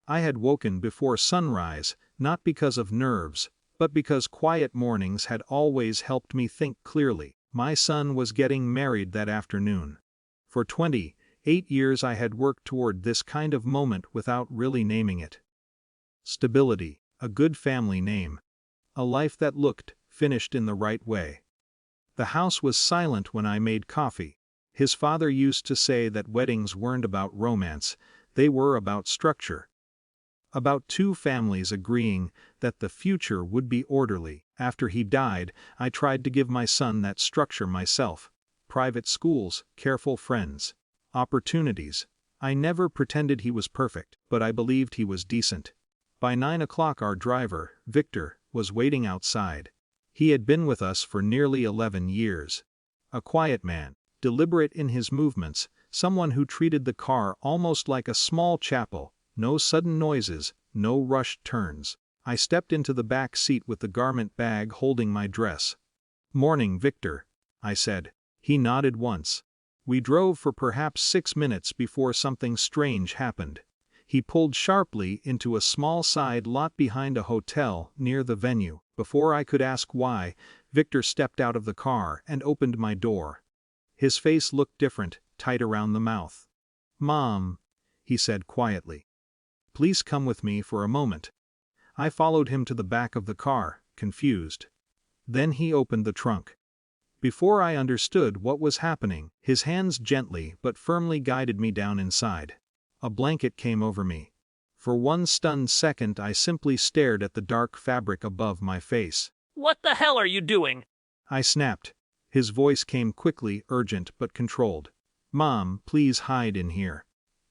I had woken before sunrise, not because of nerves, but because quiet mornings had always helped me think clearly. My son was getting married that afternoon. For 28 years I had worked toward this kind of moment without really naming it. Stability, a good family name. A life that looked finished in the right way. The house was silent when I made coffee. His father used to say that weddings weren't about romance, they were about structure. About two families agreeing that the future would be orderly. After he died, I tried to give my son that structure myself. Private schools, careful friends, opportunities. I never pretended he was perfect, but I believed he was decent. By 9 o'clock our driver, Victor, was waiting outside. He had been with us for nearly 11 years. A quiet man, deliberate in his movements, someone who treated the car almost like a small chapel, no sudden noises, no rushed turns. I stepped into the back seat with the garment bag holding my dress. "Morning, Victor," I said. He nodded once. We drove for perhaps 6 minutes before something strange happened. He pulled sharply into a small side lot behind a hotel near the venue. Before I could ask why, Victor stepped out of the car and opened my door. His face looked different, tight around the mouth. "Mom," he said quietly. "Please come with me for a moment." I followed him to the back of the car, confused. Then he opened the trunk. Before I understood what was happening, his hands gently but firmly guided me down inside. A blanket came over me. For one stunned second I simply stared at the dark fabric above my face. "What the hell are you doing?" I snapped. His voice came quickly, urgent but controlled. "Mom, please hide in here.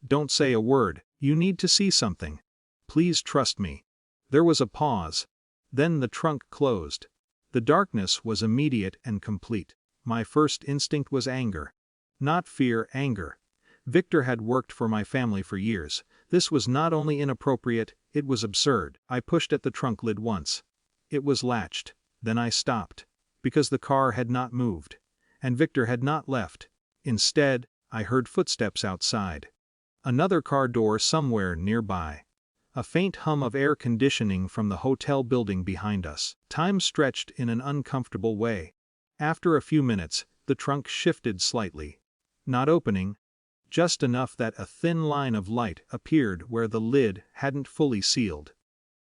Don't say a word, you need to see something. Please trust me." There was a pause. Then the trunk closed. The darkness was immediate and complete. My first instinct was anger. Not fear, anger. Victor had worked for my family for years. This was not only inappropriate, it was absurd. I pushed at the trunk lid once. It was latched. Then I stopped. Because the car had not moved. And Victor had not left. Instead, I heard footsteps outside. Another car door somewhere nearby. A faint hum of air conditioning from the hotel building behind us. Time stretched in an uncomfortable way. After a few minutes, the trunk shifted slightly. Not opening. Just enough that a thin line of light appeared where the lid hadn't fully sealed.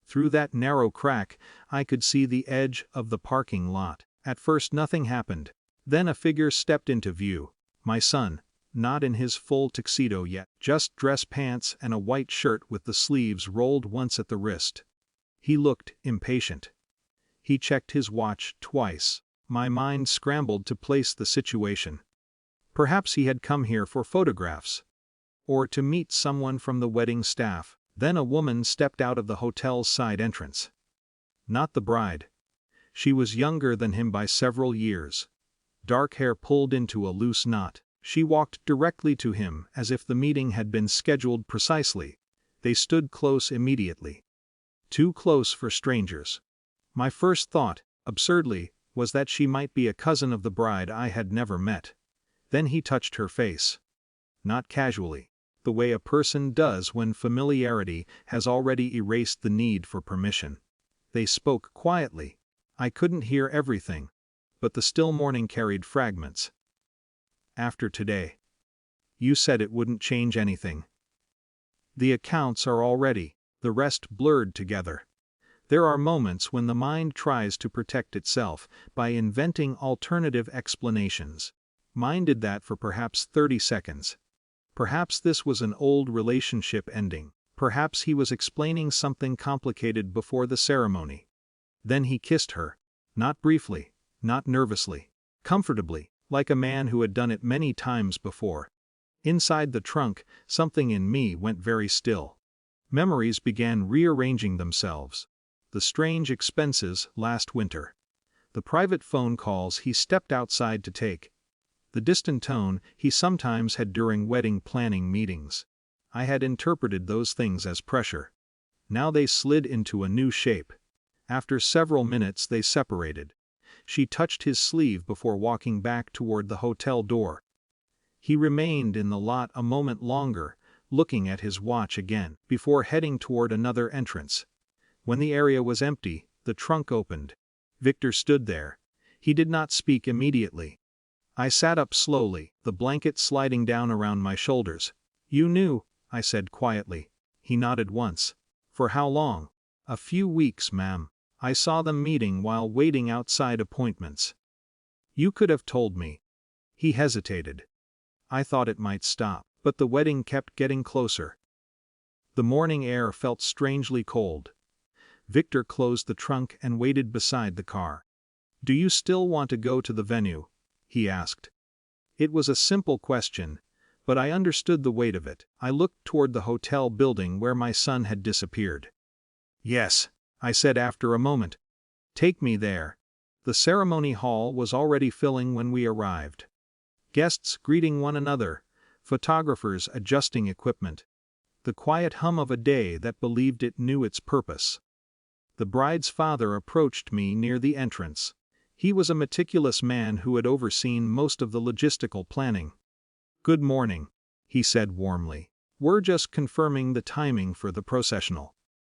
Through that narrow crack, I could see the edge of the parking lot. At first nothing happened. Then a figure stepped into view. My son, not in his full tuxedo yet, just dress pants and a white shirt with the sleeves rolled once at the wrist. He looked impatient. He checked his watch twice. My mind scrambled to place the situation. Perhaps he had come here for photographs. Or to meet someone from the wedding staff. Then a woman stepped out of the hotel's side entrance. Not the bride. She was younger than him by several years. Dark hair pulled into a loose knot. She walked directly to him as if the meeting had been scheduled precisely. They stood close immediately. Too close for strangers. My first thought, absurdly, was that she might be a cousin of the bride I had never met. Then he touched her face. Not casually, the way a person does when familiarity has already erased the need for permission. They spoke quietly. I couldn't hear everything, but the still morning carried fragments. "After today. You said it wouldn't change anything. The accounts are all ready." The rest blurred together. There are moments when the mind tries to protect itself by inventing alternative explanations. Mine did that for perhaps 30 seconds. Perhaps this was an old relationship ending. Perhaps he was explaining something complicated before the ceremony. Then he kissed her. Not briefly, not nervously. Comfortably, like a man who had done it many times before. Inside the trunk, something in me went very still. Memories began rearranging themselves. The strange expenses last winter. The private phone calls he stepped outside to take. The distant tone he sometimes had during wedding planning meetings. I had interpreted those things as pressure. Now they slid into a new shape. After several minutes they separated. She touched his sleeve before walking back toward the hotel door. He remained in the lot a moment longer, looking at his watch again, before heading toward another entrance. When the area was empty, the trunk opened. Victor stood there. He did not speak immediately. I sat up slowly, the blanket sliding down around my shoulders. "You knew," I said quietly. He nodded once. "For how long?" "A few weeks, ma'am. I saw them meeting while waiting outside appointments." "You could have told me." He hesitated. I thought it might stop, but the wedding kept getting closer. The morning air felt strangely cold. Victor closed the trunk and waited beside the car. "Do you still want to go to the venue?" he asked. It was a simple question, but I understood the weight of it. I looked toward the hotel building where my son had disappeared. "Yes," I said after a moment. "Take me there." The ceremony hall was already filling when we arrived. Guests greeting one another, photographers adjusting equipment. The quiet hum of a day that believed it knew its purpose. The bride's father approached me near the entrance. He was a meticulous man who had overseen most of the logistical planning. "Good morning," he said warmly. "We're just confirming the timing for the processional."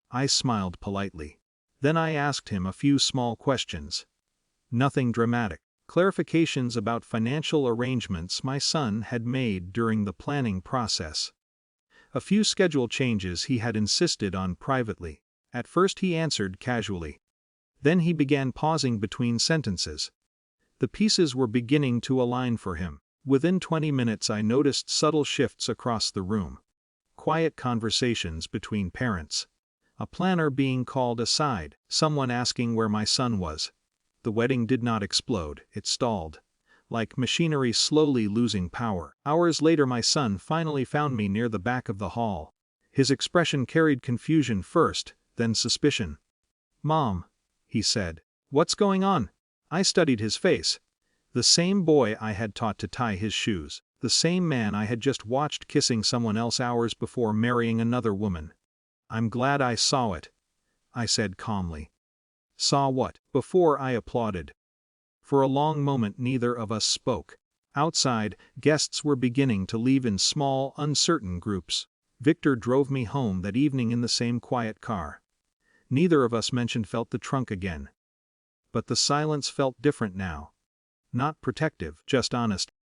I smiled politely. Then I asked him a few small questions. Nothing dramatic. Clarifications about financial arrangements my son had made during the planning process. A few schedule changes he had insisted on privately. At first he answered casually. Then he began pausing between sentences. The pieces were beginning to align for him. Within 20 minutes I noticed subtle shifts across the room. Quiet conversations between parents. A planner being called aside, someone asking where my son was. The wedding did not explode, it stalled. Like machinery slowly losing power. Hours later my son finally found me near the back of the hall. His expression carried confusion first, then suspicion. "Mom," he said. "What's going on?" I studied his face. The same boy I had taught to tie his shoes. The same man I had just watched kissing someone else hours before marrying another woman. "I'm glad I saw it," I said calmly. "Saw what?" Before I applauded. For a long moment neither of us spoke. Outside, guests were beginning to leave in small, uncertain groups. Victor drove me home that evening in the same quiet car. Neither of us felt the trunk again. But the silence felt different now. Not protective, just honest.